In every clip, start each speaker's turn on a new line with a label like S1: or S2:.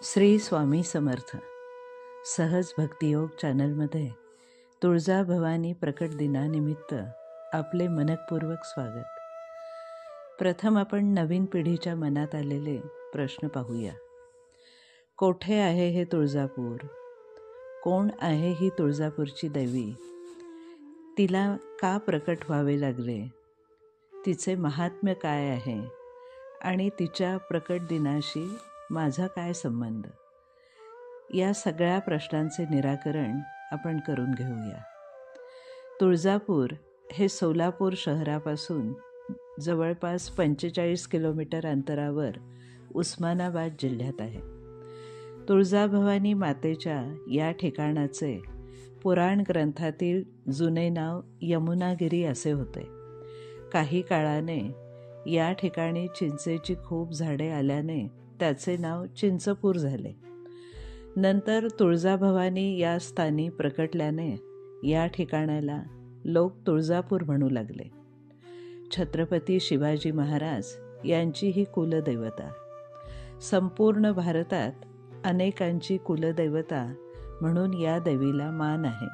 S1: श्री स्वामी समर्थ. सहज भक्तियोग चॅनलमध्ये तुळजाभवानी प्रकट दिनानिमित्त आपले मनःपूर्वक स्वागत. प्रथम आपण नवीन पिढीच्या मनात आलेले प्रश्न पाहूया. कोठे आहे हे तुळजापूर? कोण आहे ही तुळजापूरची देवी? तिला का प्रकट व्हावे लागले? तिचे महात्म्य काय आहे आणि तिच्या प्रकट दिनाशी माझा काय संबंध? या सगळ्या प्रश्नांचे निराकरण आपण करून घेऊया. तुळजापूर हे सोलापूर शहरापासून जवळपास 45 किलोमीटर अंतरावर उस्मानाबाद जिल्ह्यात आहे. तुळजाभवानी मातेच्या या ठिकाणाचे पुराण ग्रंथातील जुने नाव यमुनागिरी असे होते. काही काळाने या ठिकाणी चिंचेची खूप झाडे आल्याने त्याचे नाव चिंचपूर झाले. नंतर तुळजाभवानी या स्थानी प्रकटल्याने या ठिकाणाला लोक तुळजापूर म्हणू लागले. छत्रपती शिवाजी महाराज यांची ही कुलदैवता. संपूर्ण भारतात अनेकांची कुलदैवता म्हणून या देवीला मान आहे.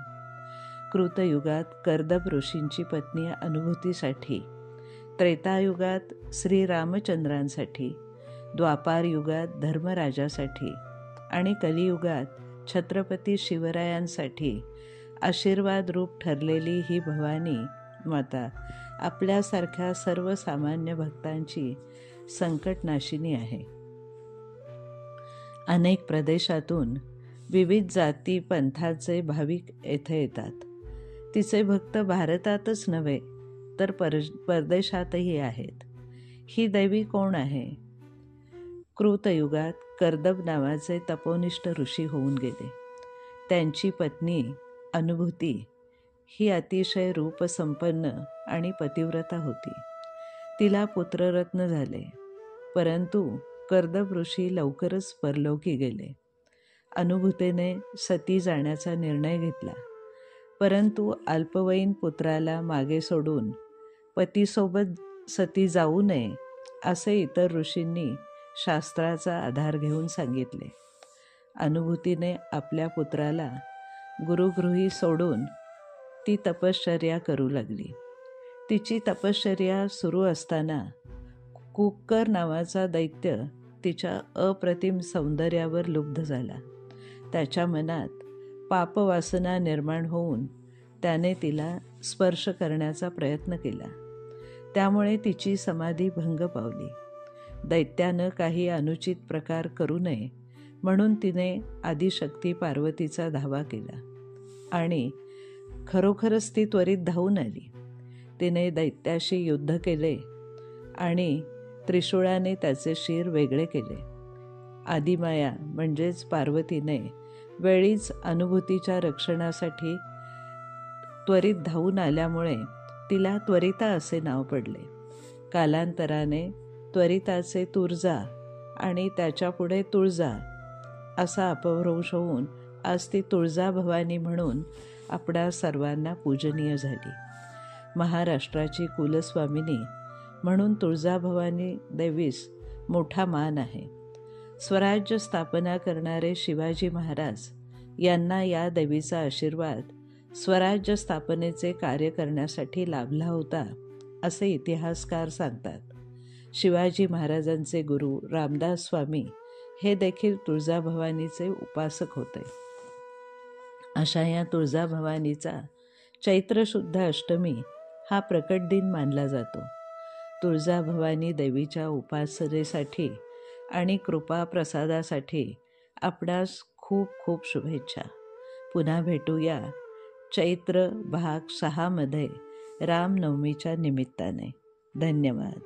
S1: कृतयुगात कर्दब ऋषींची पत्नी अनुभूतीसाठी, त्रेतायुगात श्रीरामचंद्रांसाठी, द्वापार युगात धर्मराजासाठी आणि कलियुगात छत्रपती शिवरायांसाठी आशीर्वाद रूप ठरलेली ही भवानी माता आपल्यासारख्या सर्वसामान्य भक्तांची संकटनाशिनी आहे. अनेक प्रदेशातून विविध जाती पंथाचे भाविक येथे येतात. तिचे भक्त भारतातच नव्हे तर परदेशातही आहेत. ही देवी कोण आहे? कृतयुगात कर्दब नावाचे तपोनिष्ठ ऋषी होऊन गेले. त्यांची पत्नी अनुभूती ही अतिशय रूपसंपन्न आणि पतिव्रता होती. तिला पुत्ररत्न झाले, परंतु कर्दब ऋषी लवकरच परलोकी गेले. अनुभूतीने सती जाण्याचा निर्णय घेतला, परंतु अल्पवयीन पुत्राला मागे सोडून पतीसोबत सती जाऊ नये असे इतर ऋषींनी शास्त्राचा आधार घेऊन सांगितले. अनुभूतीने आपल्या पुत्राला गुरुगृही सोडून ती तपश्चर्या करू लागली. तिची तपश्चर्या सुरू असताना कुक्कर नावाचा दैत्य तिच्या अप्रतिम सौंदर्यावर लुब्ध झाला. त्याच्या मनात पापवासना निर्माण होऊन त्याने तिला स्पर्श करण्याचा प्रयत्न केला. त्यामुळे तिची समाधी भंग पावली. दैत्यानं काही अनुचित प्रकार करू नये म्हणून तिने आदिशक्ती पार्वतीचा धावा केला आणि खरोखरच ती त्वरित धावून आली. तिने दैत्याशी युद्ध केले आणि त्रिशूळाने त्याचे शिर वेगळे केले. आदिमाया म्हणजेच पार्वतीने वेळीच अनुभूतीच्या रक्षणासाठी त्वरित धावून आल्यामुळे तिला त्वरिता असे नाव पडले. कालांतराने त्वरिताचे तुर्जा आणि त्याच्यापुढे तुळजा असा अपभ्रंश होऊन आज ती तुळजाभवानी म्हणून आपणा सर्वांना पूजनीय झाली. महाराष्ट्राची कुलस्वामिनी म्हणून तुळजाभवानी देवीस मोठा मान आहे. स्वराज्य स्थापना करणारे शिवाजी महाराज यांना या देवीचा आशीर्वाद स्वराज्य स्थापनेचे कार्य करण्यासाठी लाभला होता असे इतिहासकार सांगतात. शिवाजी महाराजांचे गुरु रामदास स्वामी हे देखील तुळजाभवानीचे उपासक होते. अशा या तुळजाभवानीचा चैत्र शुद्ध अष्टमी हा प्रकट दिन मानला जातो. तुळजाभवानी देवीच्या उपासनेसाठी आणि कृपा प्रसादासाठी आपणास खूप खूप शुभेच्छा. पुन्हा भेटूया चैत्र भाग 6 मध्ये रामनवमीच्या निमित्ताने. धन्यवाद.